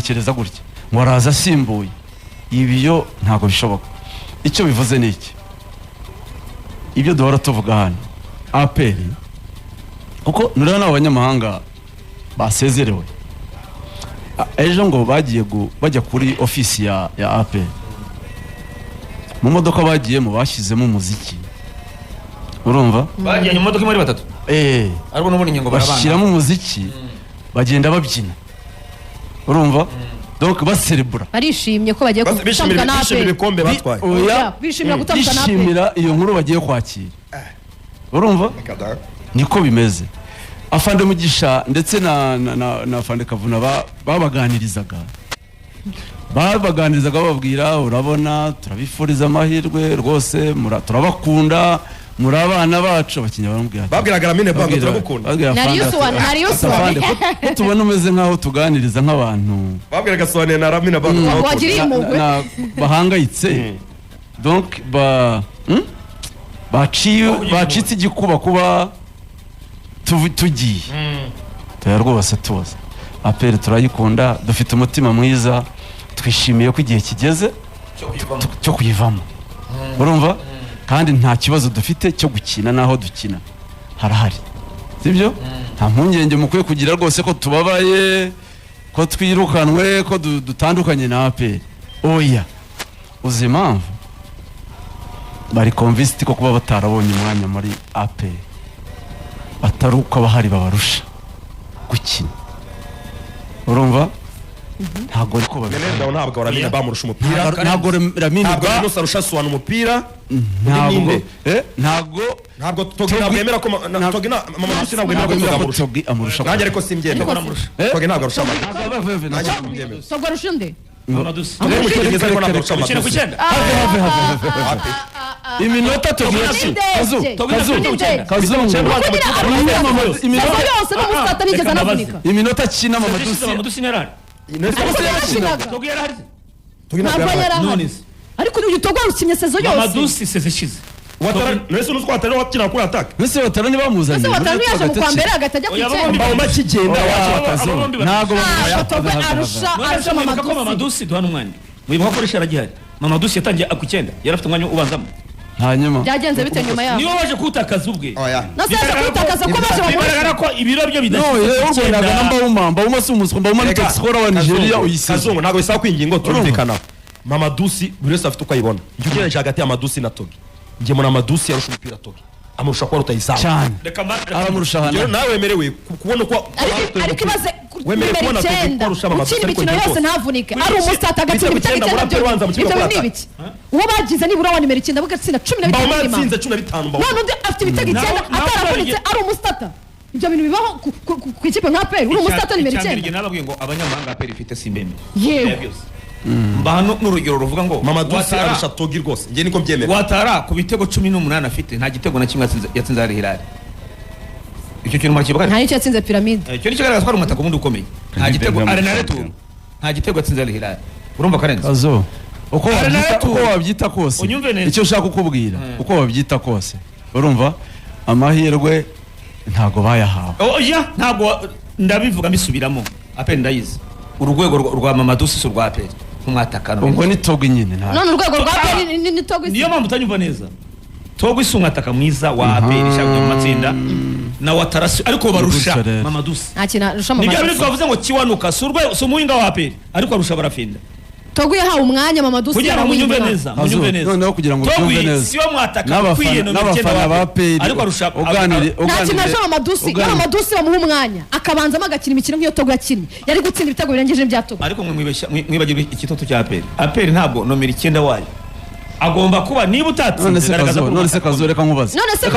abitekereza gutya ngo araza asimbuye ibyo ntago bishoboka. Icyo bivuze ni iki? Ibyo duhora tuvuga hano APR uko nurana abanyamahanga basezerewe ejo ngo bagiye bajya kuri ofisi ya APR mu modoka bagiyemo bashyizemo umuziki urumva bagiye mu modoka muri batatu ariko nubone ingingo barabana bashyiramo umuziki bagenda babyina urumva donc baserebura barishimye ko bagiye gutambika na APR ibikombe batwaye bishimira gutambika na APR bishimira iyo nkuru bagiye kwakira urumva niko bimeze. Afande Mugisha ndetse na Afande Kavuna babaganirizaga bababwira urabona turabifuriza amahirwe rwose turabakunda muri abana bacu abakinya baramubwira babwiraga Lamine Banga turabukunda nari tubona umeze nkaho tuganiriza nk'abantu babwiraga Soane na Lamine Banga bahangayitse donc bacitse igikuba kuba tugiye rwose tuza APR turayikunda dufite umutima mwiza twishimiye ko igihe kigeze cyo kuyivamo urumva kandi nta kibazo dufite cyo gukina naho dukina harahari sibyo nta mpungenge mukwiye kugira rwose ko tubabaye ko twirukanwe ko dutandukanye na APR oya uzi impamvu bari convinced ko kuba batarabonye umwanya muri APR atari uko abahari babarusha gukina urumva ntago ariko babirenda ntabwo Lamine bamurusha umupira ntago Lamine arusha Soane umupira ntabwo Togi nabwemera ko Togi na mama Dusi ntabwo yemera ko Togi amurusha nanjye ariko simbyemera ko amurusha Togi ntabwo arusha Togi arusha nde mama Dusi Togi ariko ntabwo arusha iminota Togi yaci iminota yose n'umusata nigeze anavunika iminota kina mama Dusi nerari Togi yarahari ariko uyu Togi arukinye sezo yose mama Dusi seze shize nese n'utwatari wakina kuri attack nese watara ni bamuzanye nese watara yaje mu kwambere agatajya kwicenda mbamba kigenda ntago Togi arusha mama Dusi duhana umwanya mwibuka ko rishara gihari mama Dusi yatangiye akukenda yarafite umwanya ubanzamo hanyuma byagenze bite nyuma yaho niyo waje kutakaza ubwe nasaje kutakaza ko baje bagaragara ko ibiro byo bidashyize mbawuma si umuswa mbawuma ni texikora wa Nigeria uyisize Kazungu ntago bisaba kwingingo turumvikana mama Dusi buri wese afite uko ayibona njye ugereje hagati ya Madusi na Togi njye muri Madusi yarusha umupira Togi amurusha ko rutayisaba cyane aramurusha hana nawe wemerewe kubona uko ariko ibaze wemerewe cyenda ukina imikino yose ntavunike ari umusata agatsinda ibitego ibyo ni ibiki uwo bagize nibura wa nimero 9 bugatsinda 15 none undi afite ibitego 9 ataravunitse ari umusata ibyo bintu bibaho ku ikipe nka APR uri umusata nimero 9 nababwiye ngo abanyamahanga APR ifite simbeme yewe mbano n'urugero ruvuga ngo mama Dusi arusha Togi rwose ngiye niko mbyemera watara ku bitego 18 afite nta gitego na kimwe yatsinze ari Hilal icyo kintu murakibuka nta nicyo yatsinze Pyramide icyo nicyo garagaza ko ari umutaka ubundi ukomeye nta gitego Arena Tour nta gitego yatsinze ari Hilal urumva karenze azo uko wabyita kose icyo ushaka kukubwira uko wabyita kose urumva amahirwe ntago bayahawe oya ntago ndabivuga mbisubiramo APR ndayizi urugwego rwa mama Dusi rwa APR kumwatakana ubwo ni Togi nyine none urwego rwa APR ni Togi niyo mpamvu utanyumva neza Togi isumwataka mwiza wa APR ishaka mu matsinda na watarasi ariko barusha mama Dusi akina rusha mama Dusi nibyo twavuze ngo kiwanuka sumuhinga wa APR ariko arusha barafinda Togi yahawe umwanya mama Dusi kugira ngo munyumve neza noneho kugira ngo byumve neza siyo mwataka kwiye no n'abafana ba APR ariko arusha nakina mama Dusi bamuha umwanya akabanza magakina imikino nk'iyo Togi yakinnye yari gutsinda ibitego birengeje n'ibya Togi ariko mwibagirwa ikitoto cya APR ntabwo nomero 9 wayo agomba kuba niba utatsinze none se Kazo reka nkubaze none se